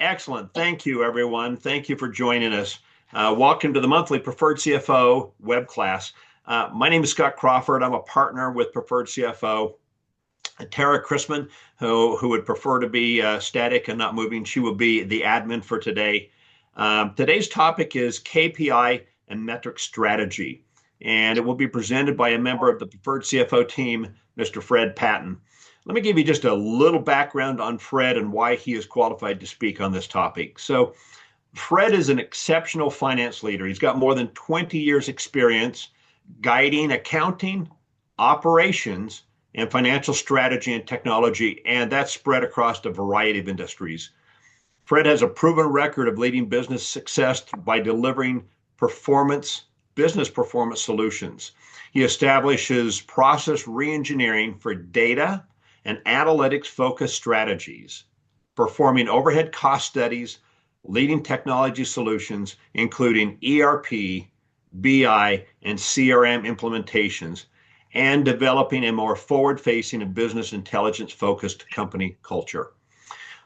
Excellent. Thank you, everyone. Thank you for joining us. Welcome to the monthly Preferred CFO web class. My name is Scott Crawford. I'm a partner with Preferred CFO. Tara Chrisman, who would prefer to be static and not moving, she will be the admin for today. Today's topic is KPI and metric strategy, and it will be presented by a member of the Preferred CFO team, Mr. Fred Patton. Let me give you just a little background on Fred and why he is qualified to speak on this topic. So Fred is an exceptional finance leader. He's got more than 20 years experience guiding accounting, operations, and financial strategy and technology, and that's spread across a variety of industries. Fred has a proven record of leading business success by delivering business performance solutions. He establishes process reengineering for data and analytics-focused strategies, performing overhead cost studies, leading technology solutions, including ERP, BI, and CRM implementations, and developing a more forward-facing and business intelligence-focused company culture.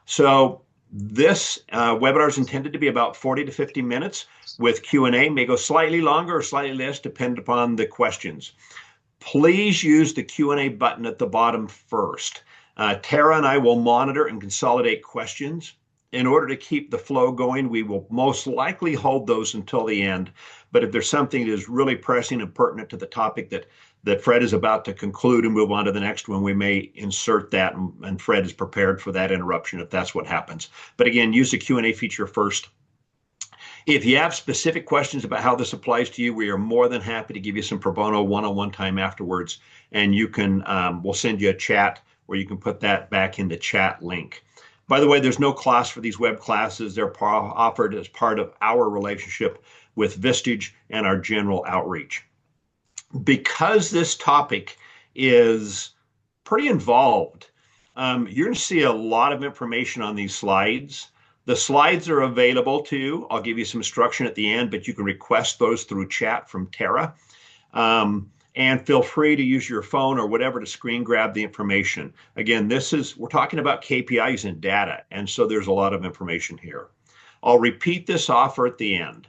So this webinar is intended to be about 40 to 50 minutes with Q&A, may go slightly longer or slightly less, depending upon the questions. Please use the Q&A button at the bottom first. Tara and I will monitor and consolidate questions. In order to keep the flow going, we will most likely hold those until the end. But if there's something that is really pressing and pertinent to the topic that Fred is about to conclude and move on to the next one, we may insert that, and Fred is prepared for that interruption if that's what happens. But again, use the Q&A feature first. If you have specific questions about how this applies to you, we are more than happy to give you some pro bono one-on-one time afterwards, and you can we'll send you a chat where you can put that back in the chat link. By the way, there's no cost for these web classes. They're offered as part of our relationship with Vistage and our general outreach. Because this topic is pretty involved, you're going to see a lot of information on these slides. The slides are available to you. I'll give you some instruction at the end, but you can request those through chat from Tara. And feel free to use your phone or whatever to screen grab the information. Again, we're talking about KPIs and data, and so there's a lot of information here. I'll repeat this offer at the end.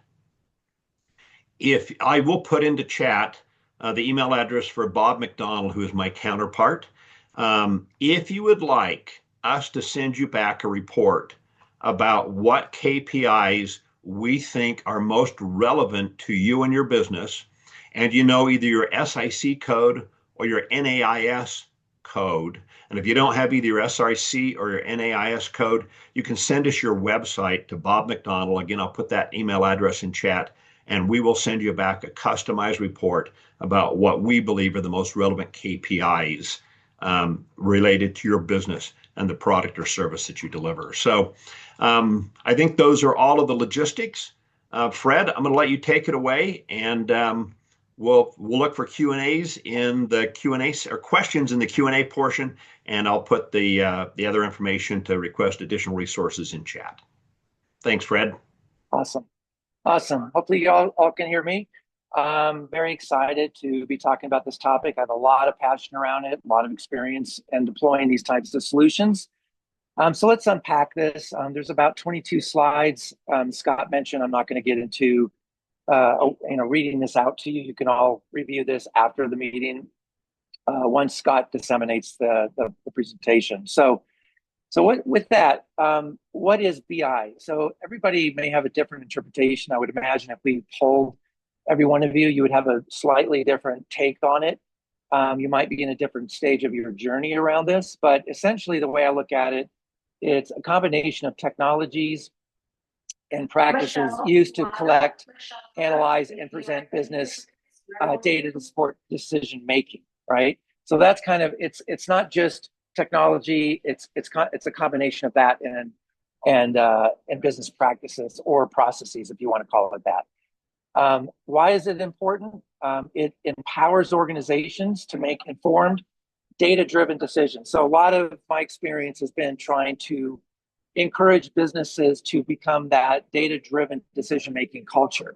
If I will put into chat the email address for Bob McDonald, who is my counterpart. If you would like us to send you back a report about what KPIs we think are most relevant to you and your business, and you know either your SIC code or your NAIS code, and if you don't have either your SIC or your NAIS code, you can send us your website to Bob McDonald. Again, I'll put that email address in chat, and we will send you back a customized report about what we believe are the most relevant KPIs related to your business and the product or service that you deliver. So I think those are all of the logistics. Fred, I'm going to let you take it away, and we'll look for Q&As in the Q&A or questions in the Q&A portion, and I'll put the other information to request additional resources in chat. Thanks, Fred. Awesome. Hopefully you all can hear me. I'm very excited to be talking about this topic. I have a lot of passion around it, a lot of experience in deploying these types of solutions. So let's unpack this. There's about 22 slides. Scott mentioned I'm not going to get into reading this out to you. You can all review this after the meeting once Scott disseminates the presentation. So with that, what is BI? So everybody may have a different interpretation. I would imagine if we polled every one of you, you would have a slightly different take on it. You might be in a different stage of your journey around this, but essentially the way I look at it, it's a combination of technologies and practices used to collect, analyze, and present business data to support decision making, right? So that's kind of, it's not just technology, it's a combination of that and business practices or processes, if you want to call it that. Why is it important? It empowers organizations to make informed, data-driven decisions. So a lot of my experience has been trying to encourage businesses to become that data-driven decision-making culture.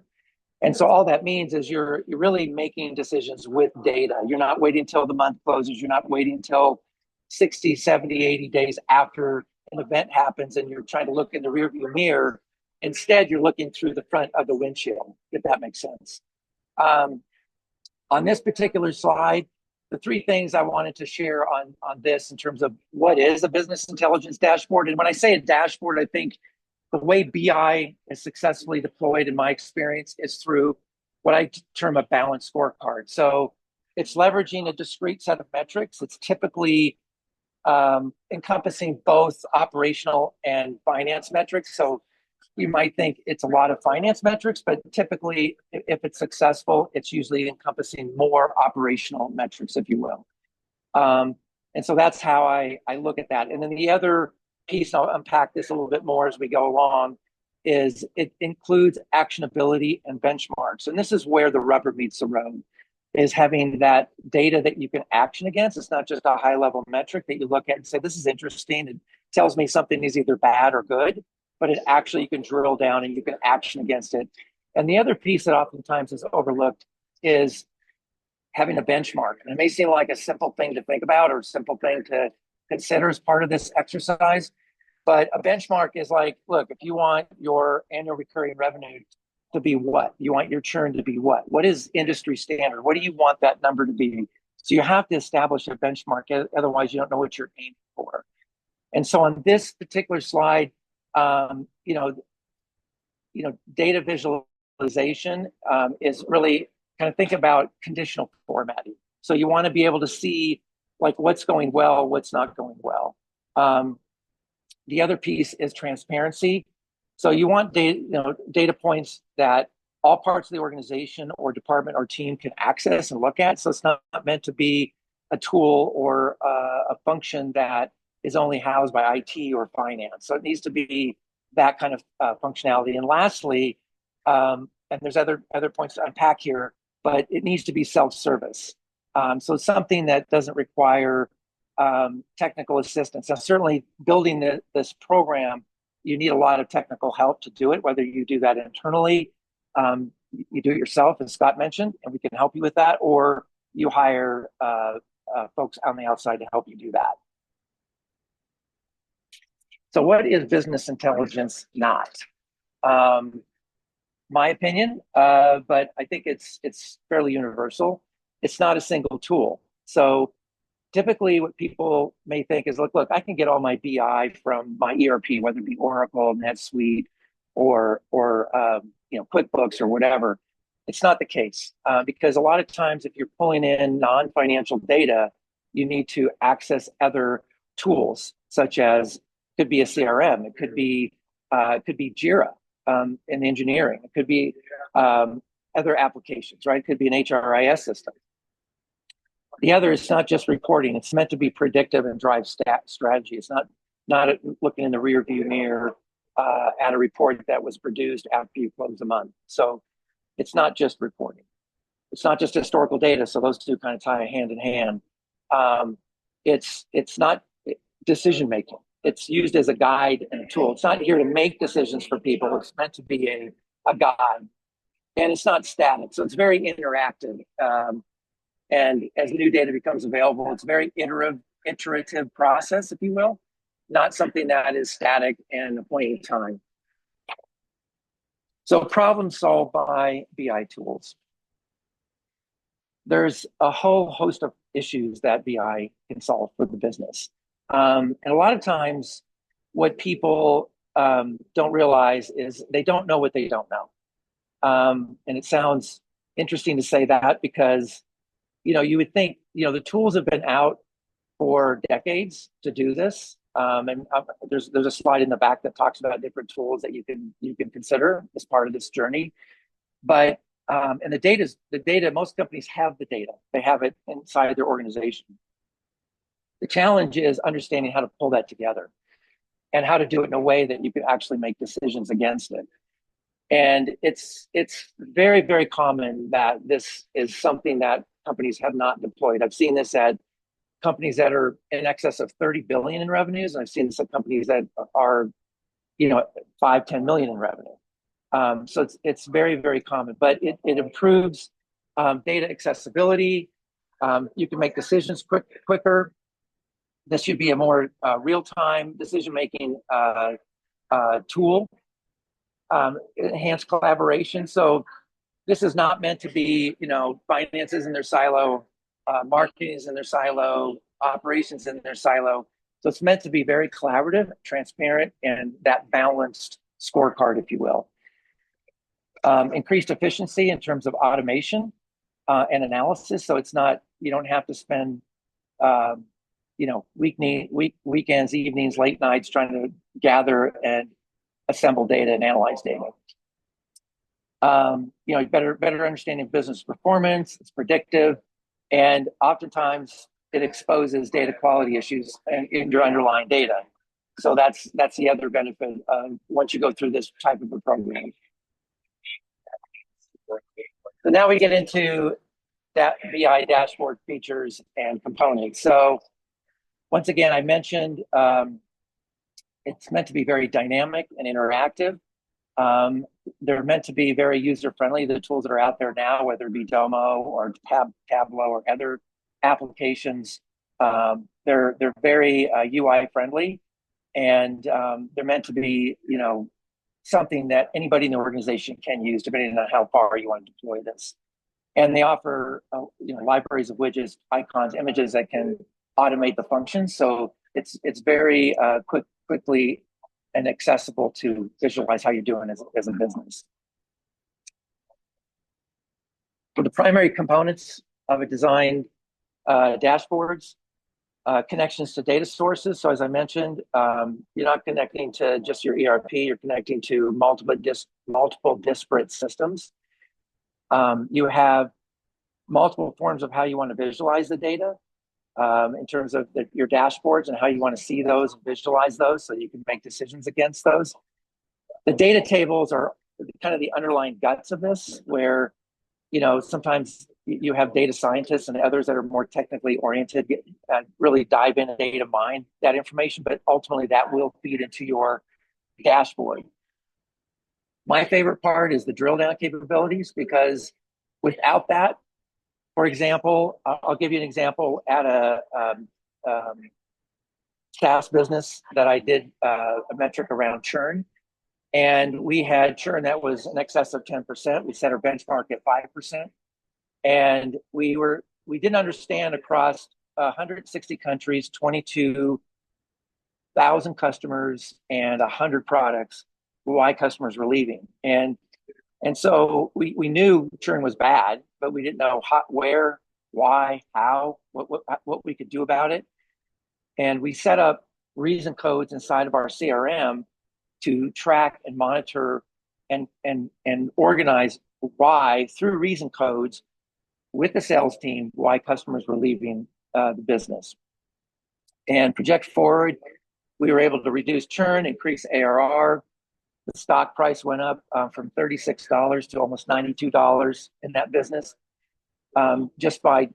And so all that means is you're really making decisions with data. You're not waiting until the month closes. You're not waiting until 60, 70, 80 days after an event happens and you're trying to look in the rearview mirror. Instead, you're looking through the front of the windshield, if that makes sense. On this particular slide, the three things I wanted to share on this in terms of what is a business intelligence dashboard. And when I say a dashboard, I think the way BI is successfully deployed in my experience is through what I term a balanced scorecard. So it's leveraging a discrete set of metrics. It's typically encompassing both operational and finance metrics. So you might think it's a lot of finance metrics, but typically, if it's successful, it's usually encompassing more operational metrics, if you will. And so that's how I look at that. And then the other piece, I'll unpack this a little bit more as we go along, is it includes actionability and benchmarks. And this is where the rubber meets the road, is having that data that you can action against. It's not just a high level metric that you look at and say, this is interesting. It tells me something is either bad or good, but it actually, you can drill down and you can action against it. And the other piece that oftentimes is overlooked is having a benchmark. And it may seem like a simple thing to think about or a simple thing to consider as part of this exercise, but a benchmark is like, look, if you want your annual recurring revenue to be what? You want your churn to be what? What is industry standard? What do you want that number to be? So you have to establish a benchmark, otherwise you don't know what you're aiming for. And so on this particular slide, data visualization is really kind of think about conditional formatting. So you want to be able to see like what's going well, what's not going well. The other piece is transparency. So you want data points that all parts of the organization or department or team can access and look at. So it's not meant to be a tool or a function that is only housed by IT or finance. So it needs to be that kind of functionality. And lastly, and there's other points to unpack here, but it needs to be self-service. So something that doesn't require technical assistance. Now, certainly building this program, you need a lot of technical help to do it, whether you do that internally, you do it yourself, as Scott mentioned, and we can help you with that, or you hire folks on the outside to help you do that. So what is business intelligence not? My opinion, but I think it's fairly universal. It's not a single tool. So typically what people may think is, look, I can get all my BI from my ERP, whether it be Oracle, NetSuite, or QuickBooks or whatever. It's not the case, because a lot of times if you're pulling in non-financial data, you need to access other tools, such as could be a CRM, it could be Jira in engineering, it could be other applications, right? It could be an HRIS system. The other is not just reporting; it's meant to be predictive and drive strategy. It's not looking in the rear view mirror at a report that was produced after you close the month. So it's not just reporting. It's not just historical data. So those two kind of tie hand in hand. It's not decision making. It's used as a guide and a tool. It's not here to make decisions for people. It's meant to be a guide, and it's not static. So it's very interactive. And as new data becomes available, it's a very iterative process, if you will, not something that is static and a point in time. So problem solved by BI tools. There's a whole host of issues that BI can solve for the business. And a lot of times what people don't realize is they don't know what they don't know. And it sounds interesting to say that because, you would think, the tools have been out for decades to do this. And there's a slide in the back that talks about different tools that you can consider as part of this journey. But and the data, most companies have the data. They have it inside their organization. The challenge is understanding how to pull that together and how to do it in a way that you can actually make decisions against it. And it's very, very common that this is something that companies have not deployed. I've seen this at companies that are in excess of 30 billion in revenues, and I've seen this at companies that are, 5-10 million in revenue. So it's very, very common, but it improves data accessibility. You can make decisions quicker. This should be a more real-time decision-making tool, enhanced collaboration. So this is not meant to be, finances in their silo, marketing is in their silo, operations in their silo. So it's meant to be very collaborative, transparent, and that balanced scorecard, if you will. Increased efficiency in terms of automation and analysis. So it's not, you don't have to spend, weekends, evenings, late nights trying to gather and assemble data and analyze data. Better understanding of business performance, it's predictive, and oftentimes it exposes data quality issues in your underlying data. So that's the other benefit once you go through this type of a program. So now we get into that BI dashboard features and components. So once again, I mentioned it's meant to be very dynamic and interactive. They're meant to be very user-friendly. The tools that are out there now, whether it be Domo or Tableau or other applications, they're very UI-friendly, and they're meant to be, something that anybody in the organization can use, depending on how far you want to deploy this. And they offer, libraries of widgets, icons, images that can automate the functions. So it's very quickly and accessible to visualize how you're doing as a business. For the primary components of a designed dashboards, connections to data sources. So as I mentioned, you're not connecting to just your ERP, you're connecting to multiple disparate systems. You have multiple forms of how you want to visualize the data in terms of your dashboards and how you want to see those and visualize those so you can make decisions against those. The data tables are kind of the underlying guts of this, where sometimes you have data scientists and others that are more technically oriented, really dive into data, mine that information, but ultimately that will feed into your dashboard. My favorite part is the drill down capabilities, because without that, for example, I'll give you an example at a SaaS business that I did a metric around churn. And we had churn that was in excess of 10%. We set our benchmark at 5%. And we didn't understand across 160 countries, 22,000 customers, and 100 products why customers were leaving. And so we knew churn was bad, but we didn't know where, why, how, what we could do about it. And we set up reason codes inside of our CRM to track and monitor and organize why, through reason codes with the sales team, why customers were leaving the business. And project forward, we were able to reduce churn, increase ARR. The stock price went up from $36 to almost $92 in that business just by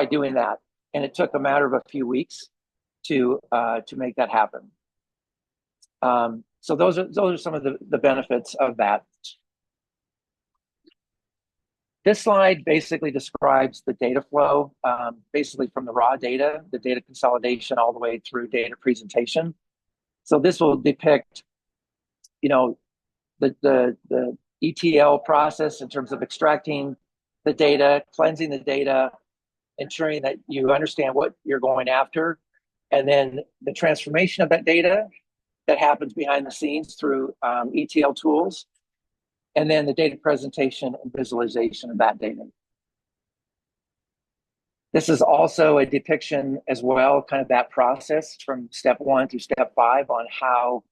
doing that. And it took a matter of a few weeks to make that happen. So those are some of the benefits of that. This slide basically describes the data flow, basically from the raw data, the data consolidation, all the way through data presentation. So this will depict, the ETL process in terms of extracting the data, cleansing the data, ensuring that you understand what you're going after, and then the transformation of that data that happens behind the scenes through ETL tools, and then the data presentation and visualization of that data. This is also a depiction as well, kind of that process from step 1 through step 5 on how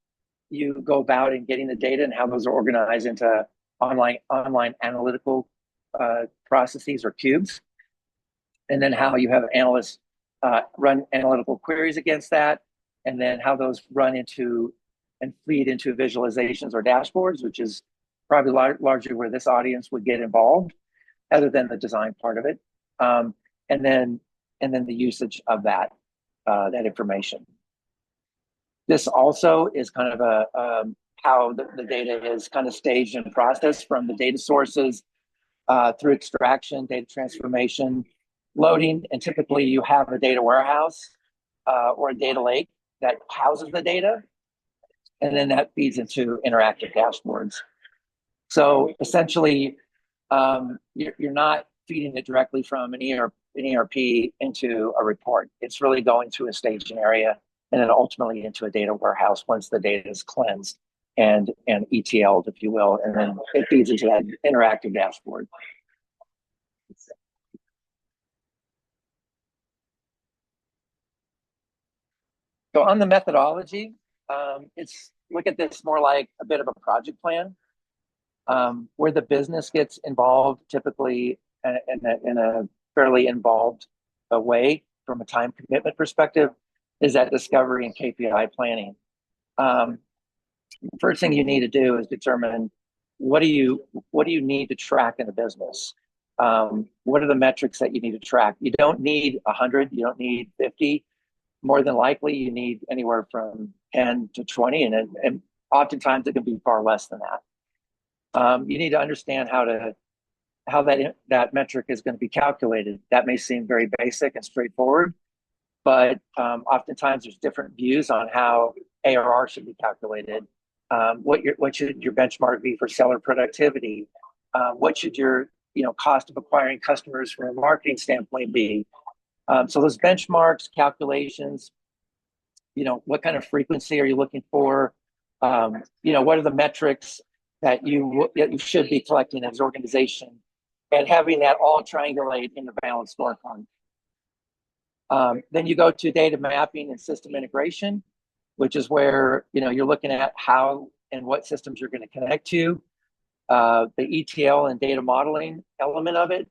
you go about in getting the data and how those are organized into online analytical processes or cubes, and then how you have analysts run analytical queries against that, and then how those run into and feed into visualizations or dashboards, which is probably largely where this audience would get involved, other than the design part of it, and then the usage of that information. This also is kind of how the data is kind of staged and processed from the data sources through extraction, data transformation, loading, and typically you have a data warehouse or a data lake that houses the data, and then that feeds into interactive dashboards. So essentially, you're not feeding it directly from an ERP into a report. It's really going through a staging area and then ultimately into a data warehouse once the data is cleansed and ETL'd, if you will, and then it feeds into that interactive dashboard. So on the methodology, it's look at this more like a bit of a project plan, where the business gets involved, typically in a fairly involved way from a time commitment perspective, is that discovery and KPI planning. First thing you need to do is determine what do you need to track in the business. What are the metrics that you need to track? You don't need 100, you don't need 50. More than likely, you need anywhere from 10 to 20, and oftentimes it can be far less than that. You need to understand how that metric is going to be calculated. That may seem very basic and straightforward, but oftentimes there's different views on how ARR should be calculated. What should your benchmark be for seller productivity? What should your cost of acquiring customers from a marketing standpoint be? So those benchmarks, calculations, what kind of frequency are you looking for? What are the metrics that you should be collecting as an organization, and having that all triangulate in the balanced scorecard. Then you go to data mapping and system integration, which is where you're looking at how and what systems you're going to connect to, the ETL and data modeling element of it,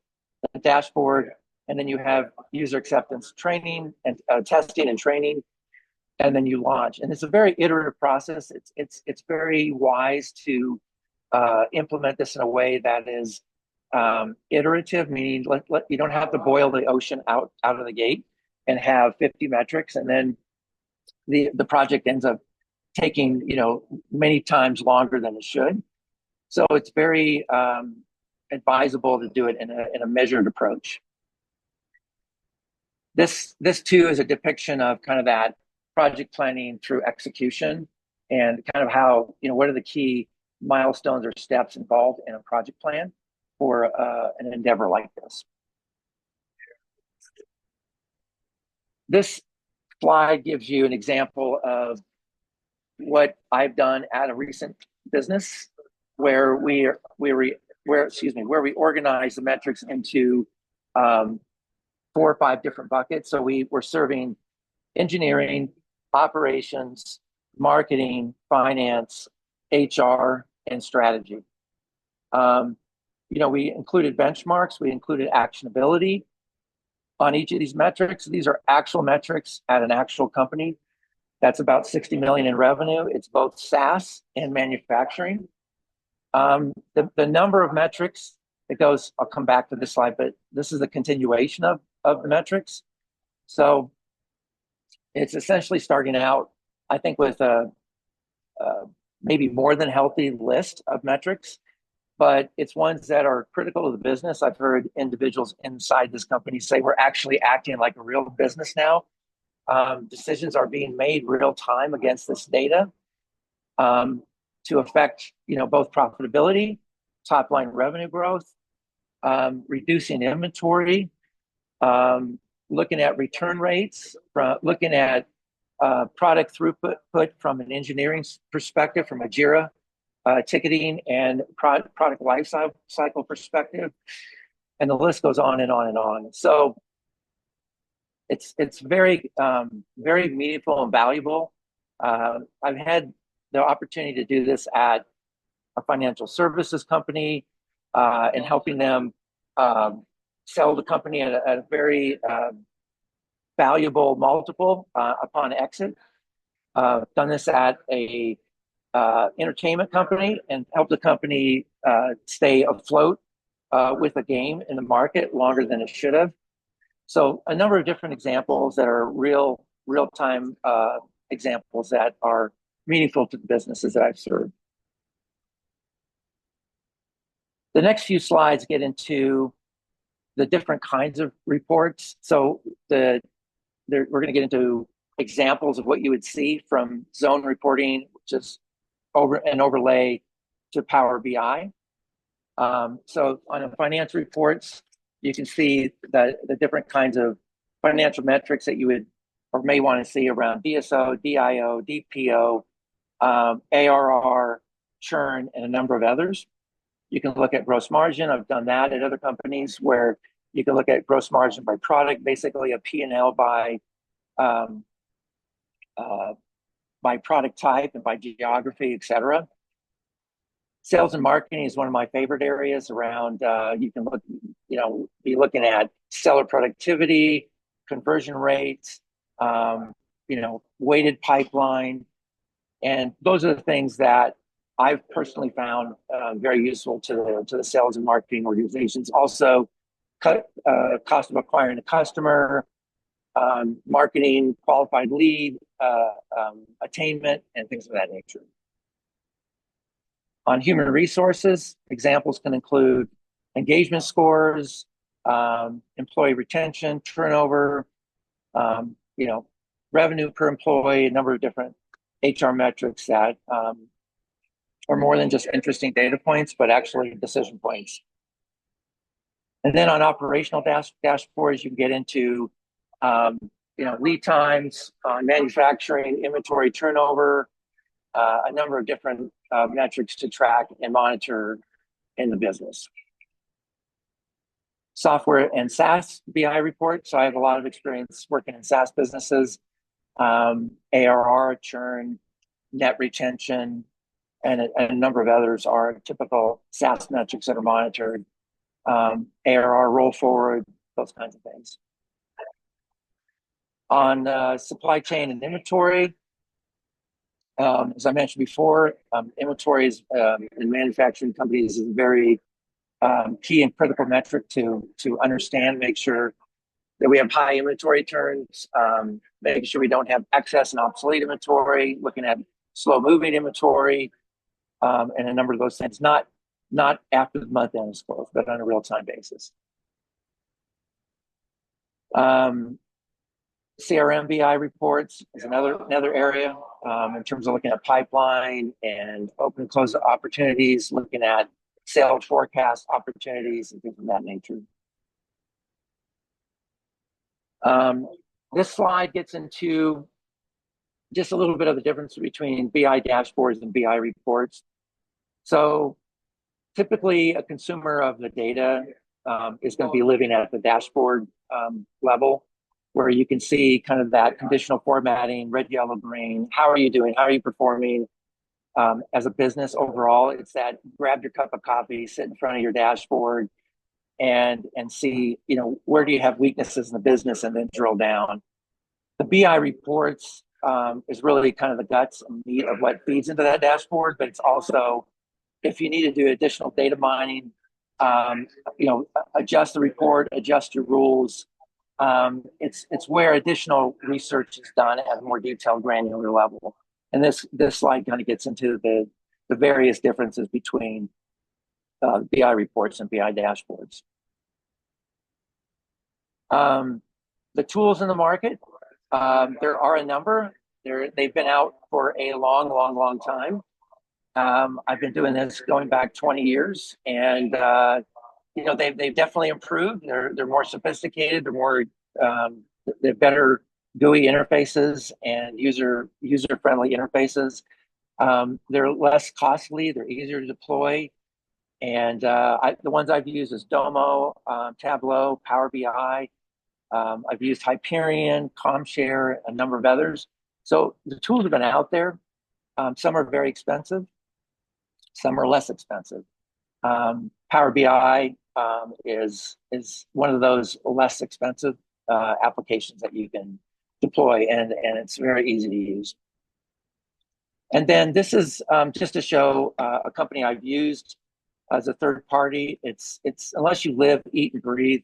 the dashboard, and then you have user acceptance training and testing and training, and then you launch. And it's a very iterative process. It's very wise to implement this in a way that is iterative, meaning you don't have to boil the ocean out of the gate and have 50 metrics, and then the project ends up taking many times longer than it should. So it's very advisable to do it in a measured approach. This too is a depiction of kind of that project planning through execution, and kind of how what are the key milestones or steps involved in a project plan for an endeavor like this. This slide gives you an example of what I've done at a recent business where we organize the metrics into 4 or 5 different buckets. So we were serving engineering, operations, marketing, finance, HR, and strategy. We included benchmarks, we included actionability on each of these metrics. These are actual metrics at an actual company that's about 60 million in revenue. It's both SaaS and manufacturing. The number of metrics, I'll come back to this slide, but this is a continuation of the metrics. So it's essentially starting out, I think, with a maybe more than healthy list of metrics, but it's ones that are critical to the business. I've heard individuals inside this company say we're actually acting like a real business now. Decisions are being made real time against this data to affect both profitability, top line revenue growth, reducing inventory, looking at return rates, looking at product throughput from an engineering perspective, from a Jira ticketing and product life cycle perspective, and the list goes on and on and on. So it's very very meaningful and valuable. I've had the opportunity to do this at a financial services company and helping them sell the company at a very valuable multiple upon exit. Done this at a entertainment company and helped the company stay afloat with a game in the market longer than it should have. So a number of different examples that are real-time examples that are meaningful to the businesses that I've served. The next few slides get into the different kinds of reports. So we're going to get into examples of what you would see from zone reporting, which is an overlay to Power BI. So on the financial reports, you can see the different kinds of financial metrics that you would or may want to see around DSO, DIO, DPO, ARR, churn, and a number of others. You can look at gross margin. I've done that at other companies where you can look at gross margin by product, basically a P&L by product type and by geography, et cetera. Sales and marketing is one of my favorite areas around, you can look, be looking at seller productivity, conversion rates, weighted pipeline. And those are the things that I've personally found very useful to the sales and marketing organizations. Also, cost of acquiring a customer, marketing qualified lead, attainment, and things of that nature. On human resources, examples can include engagement scores, employee retention, turnover, revenue per employee, a number of different HR metrics that are more than just interesting data points, but actually decision points. And then on operational dashboards, you can get into lead times, manufacturing, inventory turnover, a number of different metrics to track and monitor in the business. Software and SaaS BI reports. So I have a lot of experience working in SaaS businesses. ARR, churn, net retention, and a number of others are typical SaaS metrics that are monitored. ARR roll forward, those kinds of things. On supply chain and inventory, as I mentioned before, inventory is, in manufacturing companies is a very key and critical metric to understand, make sure that we have high inventory turns, making sure we don't have excess and obsolete inventory, looking at slow moving inventory, and a number of those things, not after the month end is closed, but on a real-time basis. CRM BI reports is another area in terms of looking at pipeline and open and close opportunities, looking at sales forecast opportunities and things of that nature. This slide gets into just a little bit of the difference between BI dashboards and BI reports. So typically a consumer of the data is going to be living at the dashboard level, where you can see kind of that conditional formatting, red, yellow, green. How are you doing? How are you performing as a business overall? It's that grab your cup of coffee, sit in front of your dashboard and see, where do you have weaknesses in the business, and then drill down. The BI reports is really kind of the guts and meat of what feeds into that dashboard, but it's also, if you need to do additional data mining, adjust the report, adjust your rules. It's where additional research is done at a more detailed, granular level. And this slide kind of gets into the various differences between BI reports and BI dashboards. The tools in the market, there are a number. They've been out for a long time. I've been doing this going back 20 years, and they've definitely improved. They're more sophisticated. They're better GUI interfaces and user-friendly interfaces. They're less costly. They're easier to deploy. And the ones I've used is Domo, Tableau, Power BI. I've used Hyperion, ComShare, a number of others. So the tools have been out there. Some are very expensive. Some are less expensive. Power BI is one of those less expensive applications that you can deploy, and it's very easy to use. And then this is just to show a company I've used as a third party. It's unless you live, eat, and breathe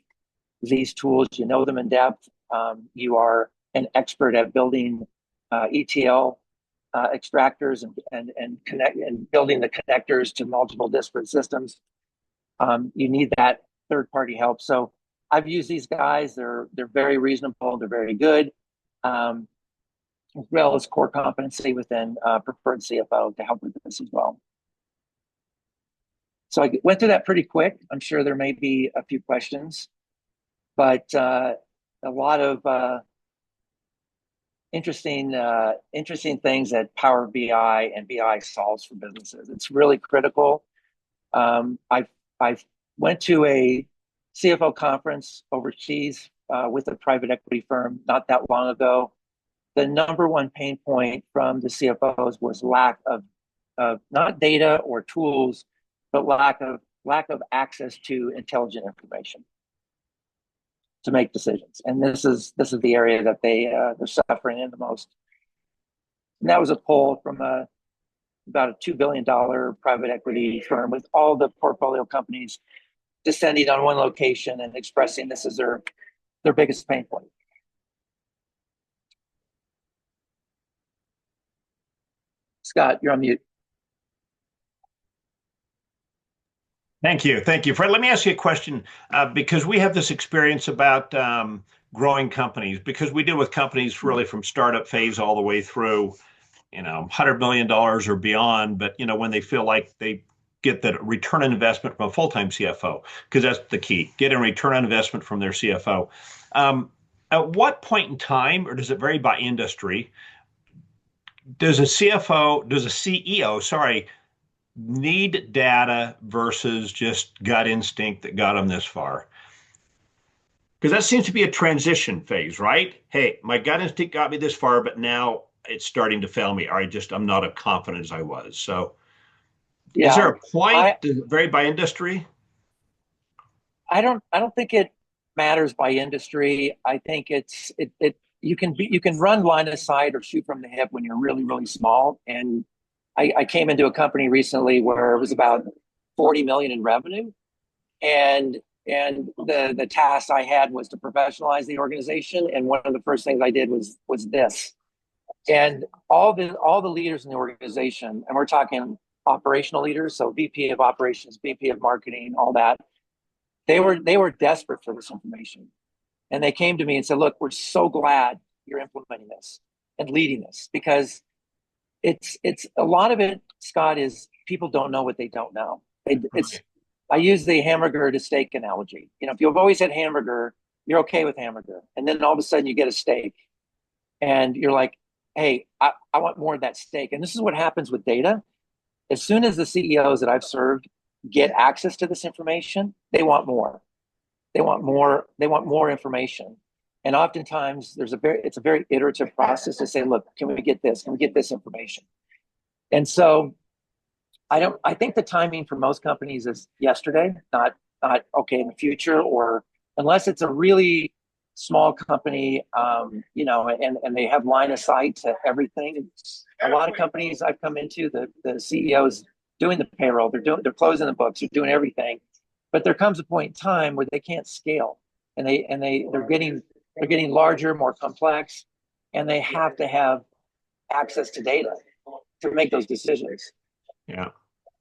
these tools, you know them in depth. You are an expert at building ETL extractors and building the connectors to multiple disparate systems. You need that third-party help. So I've used these guys. They're very reasonable. They're very good. as well as core competency within Preferred CFO to help with this as well. So I went through that pretty quick. I'm sure there may be a few questions, but a lot of interesting things that Power BI and BI solves for businesses. It's really critical. I went to a CFO conference overseas with a private equity firm not that long ago. The number one pain point from the CFOs was lack of not data or tools, but lack of access to intelligent information to make decisions. And this is the area that they're suffering in the most. And that was a poll from about a $2 billion private equity firm with all the portfolio companies descending on one location and expressing this as their biggest pain point. Scott, you're on mute. Thank you. Fred, let me ask you a question, because we have this experience about growing companies, because we deal with companies really from startup phase all the way through, $100 million or beyond. But, when they feel like they get the return on investment from a full-time CFO, because that's the key, get a return on investment from their CFO. At what point in time, or does it vary by industry, does a CEO, need data versus just gut instinct that got them this far? Because that seems to be a transition phase, right? Hey, my gut instinct got me this far, but now it's starting to fail me, or I'm not as confident as I was. So is there a point? Does it vary by industry? I don't think it matters by industry. I think you can run line of sight or shoot from the hip when you're really, really small. And I came into a company recently where it was about 40 million in revenue, and the task I had was to professionalize the organization. And one of the first things I did was this. And all the leaders in the organization, and we're talking operational leaders, so VP of operations, VP of marketing, all that, they were desperate for this information. And they came to me and said, look, we're so glad you're implementing this and leading this, because it's a lot of it, Scott, is people don't know what they don't know. I use the hamburger to steak analogy. If you've always had hamburger, you're okay with hamburger. And then all of a sudden you get a steak and you're like, hey, I want more of that steak. And this is what happens with data. As soon as the CEOs that I've served get access to this information, they want more. They want more information. And oftentimes it's a very iterative process to say, look, can we get this? Can we get this information? And so I think the timing for most companies is yesterday, not okay in the future, or unless it's a really small company, and they have line of sight to everything. A lot of companies I've come into, the CEOs doing the payroll, they're closing the books, they're doing everything, but there comes a point in time where they can't scale, and they're getting larger, more complex, and they have to have access to data to make those decisions. Yeah.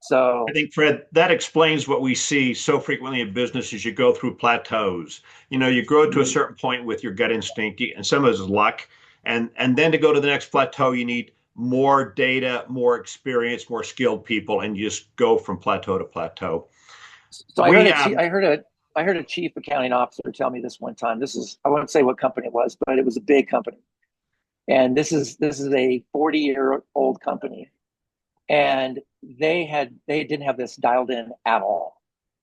So I think, Fred, that explains what we see so frequently in business as you go through plateaus. You grow to a certain point with your gut instinct, and some of it is luck. And then to go to the next plateau, you need more data, more experience, more skilled people, and you just go from plateau to plateau. So I heard a chief accounting officer tell me this one time. I won't say what company it was, but it was a big company. And this is a 40-year-old company. And they didn't have this dialed in at all.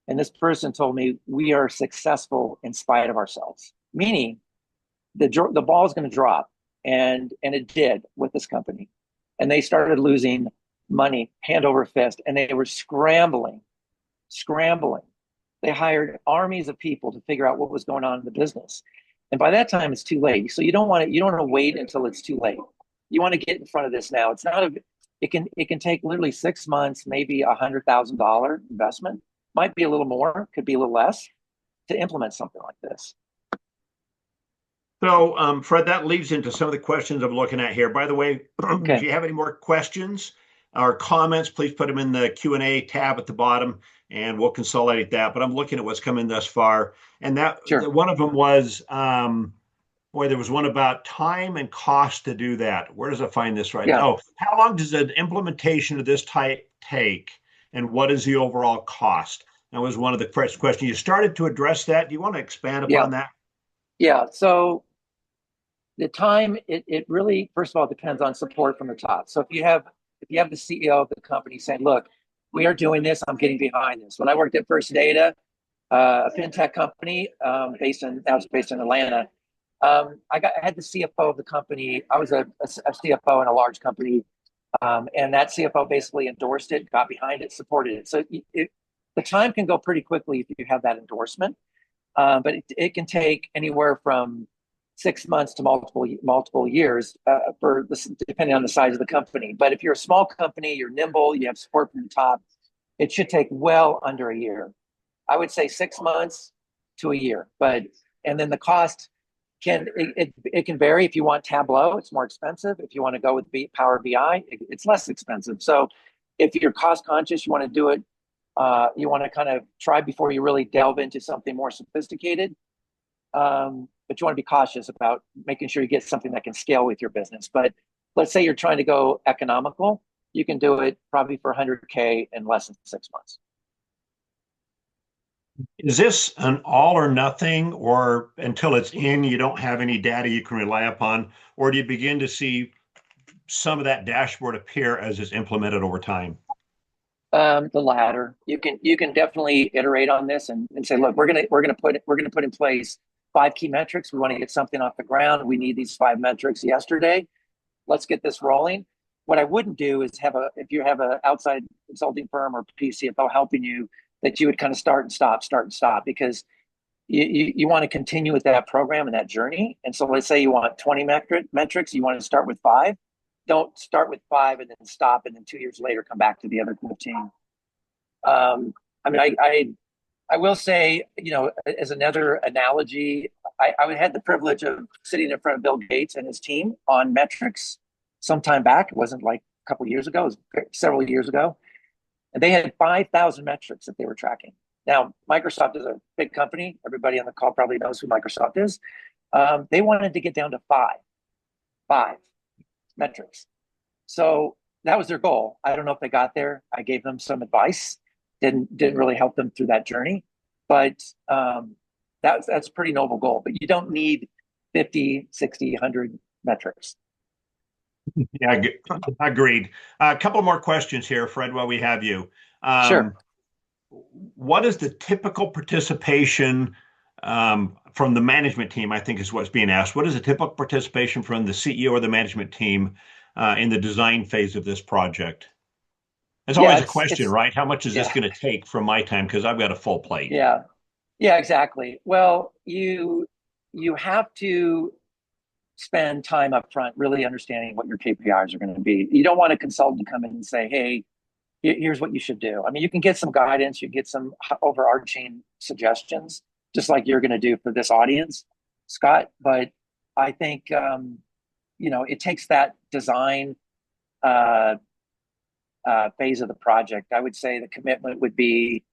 And this person told me, we are successful in spite of ourselves, meaning the ball is going to drop. And it did with this company. And they started losing money hand over fist, and they were scrambling. They hired armies of people to figure out what was going on in the business. And by that time, it's too late. So you don't want to wait until it's too late. You want to get in front of this now. It can take literally 6 months, maybe $100,000 investment. Might be a little more, could be a little less, to implement something like this. So, Fred, that leads into some of the questions I'm looking at here. By the way, Okay. If you have any more questions or comments, please put them in the Q&A tab at the bottom, and we'll consolidate that. But I'm looking at what's come in thus far. And Sure. one of them was, Boy, there was one about time and cost to do that. Where does I find this right? Yeah, Oh, how long does an implementation of this type take? And what is the overall cost? That was one of the first questions. You started to address that. Do you want to expand yeah, upon that? yeah. So the time, it really, first of all, depends on support from the top. So if you have the CEO of the company saying, look, we are doing this, I'm getting behind this. When I worked at First Data, a fintech company that was based in Atlanta. I had the CFO of the company. I was a CFO in a large company, and that CFO basically endorsed it, got behind it, supported it. So the time can go pretty quickly if you have that endorsement, but it can take anywhere from 6 months to multiple years for this, depending on the size of the company. But if you're a small company, you're nimble, you have support from the top, it should take well under a year. I would say 6 months to a year, and then the cost it can vary. If you want Tableau, it's more expensive. If you want to go with Power BI, it's less expensive. So if you're cost conscious, you want to do it. You want to kind of try before you really delve into something more sophisticated. But you want to be cautious about making sure you get something that can scale with your business. But let's say you're trying to go economical, you can do it probably for 100K in less than 6 months. Is this an all or nothing, or until it's in, you don't have any data you can rely upon? Or do you begin to see some of that dashboard appear as it's implemented over time? The latter. You can definitely iterate on this and say, look, we're gonna put in place 5 key metrics. We want to get something off the ground. We need these 5 metrics yesterday. Let's get this rolling. What I wouldn't do is if you have an outside consulting firm or PCFO helping you, that you would kind of start and stop, because you want to continue with that program and that journey. And so let's say you want 20 metrics, you want to start with 5. Don't start with 5 and then stop, and then 2 years later come back to the other 15. I mean, I will say, as another analogy, I had the privilege of sitting in front of Bill Gates and his team on metrics some time back. It wasn't like a couple of years ago, it was several years ago. And they had 5,000 metrics that they were tracking. Now, Microsoft is a big company. Everybody on the call probably knows who Microsoft is. They wanted to get down to five metrics. So that was their goal. I don't know if they got there. I gave them some advice. Didn't really help them through that journey, but that's a pretty noble goal. But you don't need 50, 60, 100 metrics. Yeah, agreed. A couple more questions here, Fred, while we have you. Sure. What is the typical participation from the management team? I think is what's being asked. What is the typical participation from the CEO or the management team in the design phase of this project? It's Yeah, always a question, right? How much is this yeah, going to take from my time? Because I've got a full plate. yeah, yeah, exactly. Well, you have to spend time up front really understanding what your KPIs are going to be. You don't want a consultant to come in and say, hey, here's what you should do. I mean, you can get some guidance, you get some overarching suggestions, just like you're going to do for this audience, Scott. But I think, it takes that design uh, phase of the project. I would say the commitment would be,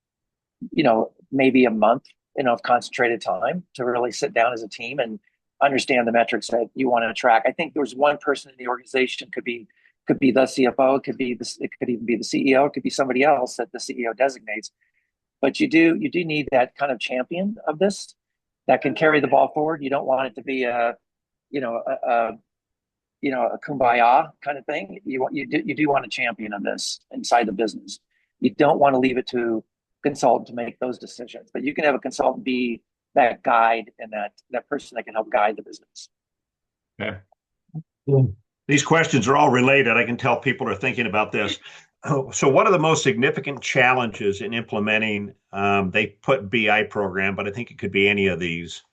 maybe a month, of concentrated time to really sit down as a team and understand the metrics that you want to track. I think there's one person in the organization, could be the CFO, it could even be the CEO, it could be somebody else that the CEO designates. But you do need that kind of champion of this that can carry the ball forward. You don't want it to be a you know a kumbaya kind of thing. You do want a champion of this inside the business. You don't want to leave it to consultant to make those decisions, but you can have a consultant be that guide and that person that can help guide the business. Okay. These questions are all related. I can tell people are thinking about this. So, what are the most significant challenges in implementing? They put BI program, but I think it could be any of these.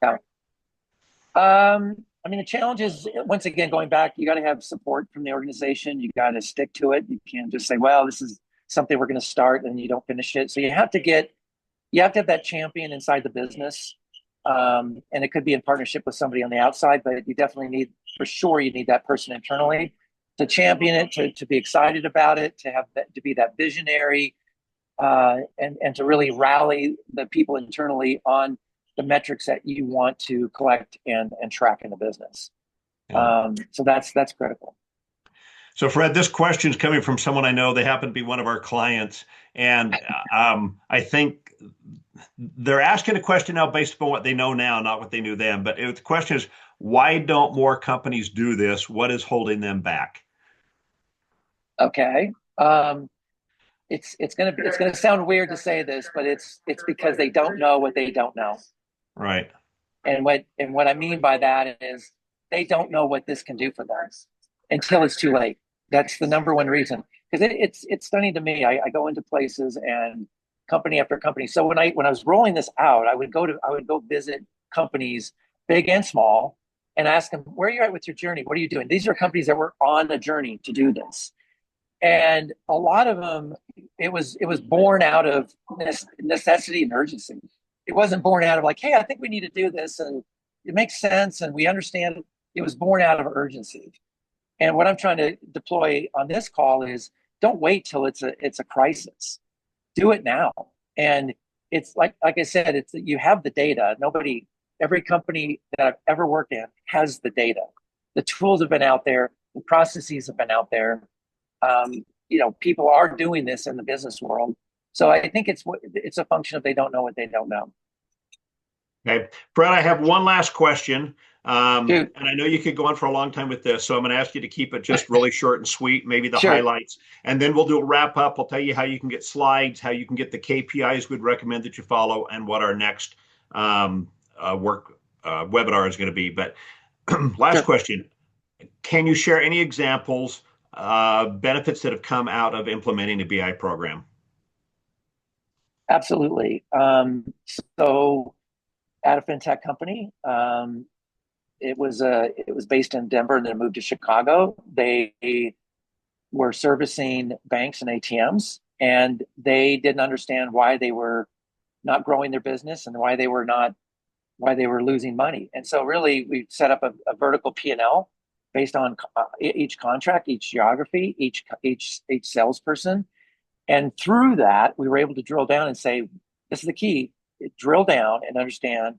Yeah. I mean, the challenge is, once again, going back, you got to have support from the organization. You got to stick to it. You can't just say, well, this is something we're going to start and you don't finish it. So you have to have that champion inside the business. And it could be in partnership with somebody on the outside, but you need that person internally to champion it, to be excited about it, to be that visionary, and to really rally the people internally on the metrics that you want to collect and track in the business. Yeah. So that's critical. So, Fred, this question is coming from someone I know. They happen to be one of our clients, and I think they're asking a question now based upon what they know now, not what they knew then. But the question is, why don't more companies do this? What is holding them back? Okay. It's gonna sound weird to say this, but it's because they don't know what they don't know. Right. And what I mean by that is they don't know what this can do for them until it's too late. That's the number one reason. Because it's stunning to me. I go into places and company after company. So when I was rolling this out, I would go visit companies, big and small, and ask them, where are you at with your journey? What are you doing? These are companies that were on a journey to do this. And a lot of them, it was born out of necessity and urgency. It wasn't born out of like, hey, I think we need to do this, and it makes sense, and we understand it. It was born out of urgency. And what I'm trying to deploy on this call is don't wait till it's a crisis. Do it now. And it's like I said, it's you have the data. Every company that I've ever worked in has the data. The tools have been out there, the processes have been out there. People are doing this in the business world. So I think it's a function of they don't know what they don't know. Okay. Fred, I have one last question. Dude, And I know you could go on for a long time with this, so I'm going to ask you to keep it just really short and sweet, maybe the sure. highlights. And then we'll do a wrap up. I'll tell you how you can get slides, how you can get the KPIs we'd recommend that you follow, and what our next webinar is going to be. But last Sure. question. Can you share any examples, benefits that have come out of implementing a BI program? Absolutely. So at a fintech company, it was based in Denver and then moved to Chicago. They were servicing banks and ATMs, and they didn't understand why they were not growing their business and why they were losing money. And so really we set up a vertical P&L based on each contract, each geography, each salesperson. And through that, we were able to drill down and say, this is the key, drill down and understand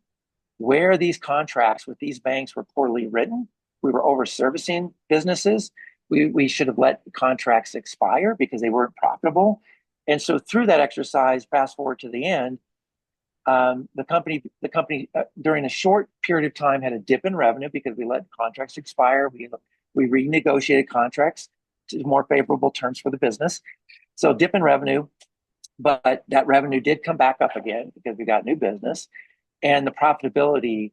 where these contracts with these banks were poorly written. We were over servicing businesses. We should have let contracts expire because they weren't profitable. And so through that exercise, fast forward to the end, the company during a short period of time had a dip in revenue because we let contracts expire. We renegotiated contracts to more favorable terms for the business. So dip in revenue, but that revenue did come back up again because we got new business, and the profitability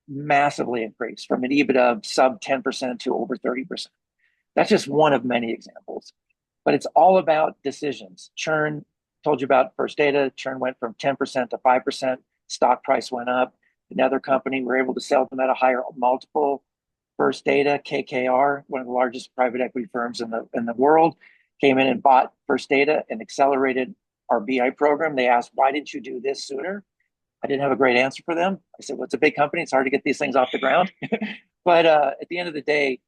massively increased from an EBITDA of sub 10% to over 30%. That's just one of many examples, but it's all about decisions. Churn, told you about First Data. Churn went from 10% to 5%. Stock price went up. Another company, we were able to sell them at a higher multiple. First Data, KKR, one of the largest private equity firms in the world, came in and bought First Data and accelerated our BI program. They asked, why didn't you do this sooner? I didn't have a great answer for them. I said, well, it's a big company. It's hard to get these things off the ground. But at the end of the day,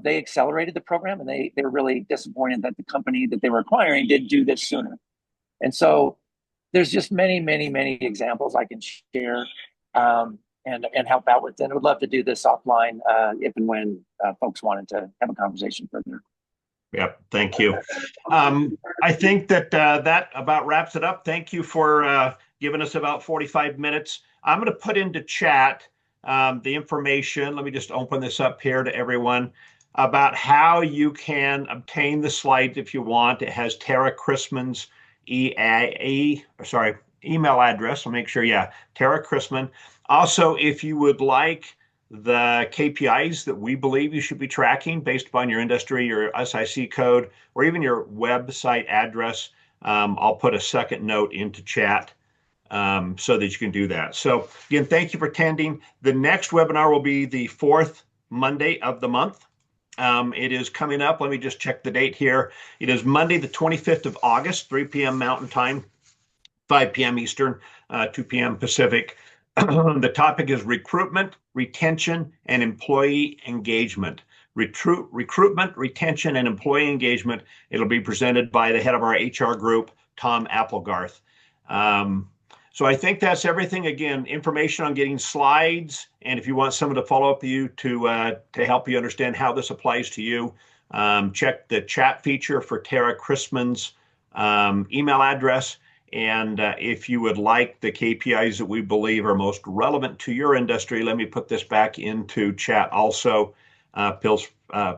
they accelerated the program, and they were really disappointed that the company that they were acquiring didn't do this sooner. And so there's just many, many, many examples I can share and help out with. And I would love to do this offline if and when folks wanted to have a conversation further. Yep. Thank you. I think that that about wraps it up. Thank you for giving us about 45 minutes. I'm going to put into chat the information. Let me just open this up here to everyone about how you can obtain the slides if you want. It has Tara Chrisman's email address. I'll make sure. Yeah, Tara Chrisman. Also, if you would like the KPIs that we believe you should be tracking based upon your industry, your SIC code, or even your website address, I'll put a second note into chat so that you can do that. So again, thank you for attending. The next webinar will be the fourth Monday of the month. It is coming up. Let me just check the date here. It is Monday, the 25th of August, 3 p.m. Mountain Time, 5 p.m. Eastern, 2 p.m. Pacific. The topic is recruitment, retention, and employee engagement. Recruitment, retention, and employee engagement. It'll be presented by the head of our HR group, Tom Applegarth. So I think that's everything. Again, information on getting slides, and if you want someone to follow up with you to help you understand how this applies to you, check the chat feature for Tara Chrisman's email address. And if you would like the KPIs that we believe are most relevant to your industry, let me put this back into chat also.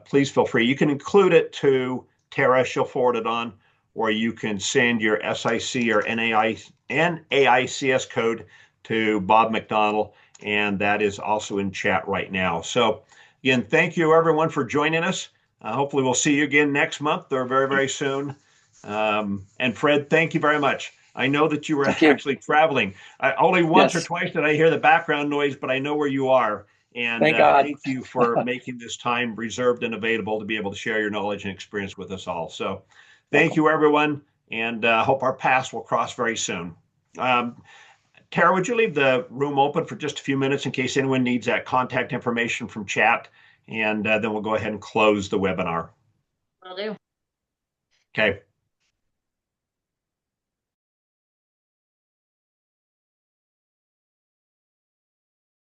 Please feel free. You can include it to Tara, she'll forward it on, or you can send your SIC or NAICS code to Bob McDonald, and that is also in chat right now. So again, thank you everyone for joining us. Hopefully we'll see you again next month or very, very soon. And Fred, thank you very much. I know that you were actually traveling. Only once or twice did I hear the background noise, but I know where you are. And thank you for making this time reserved and available to be able to share your knowledge and experience with us all. So thank you, everyone, and hope our paths will cross very soon. Tara, would you leave the room open for just a few minutes in case anyone needs that contact information from chat? And then we'll go ahead and close the webinar. Will do. Okay.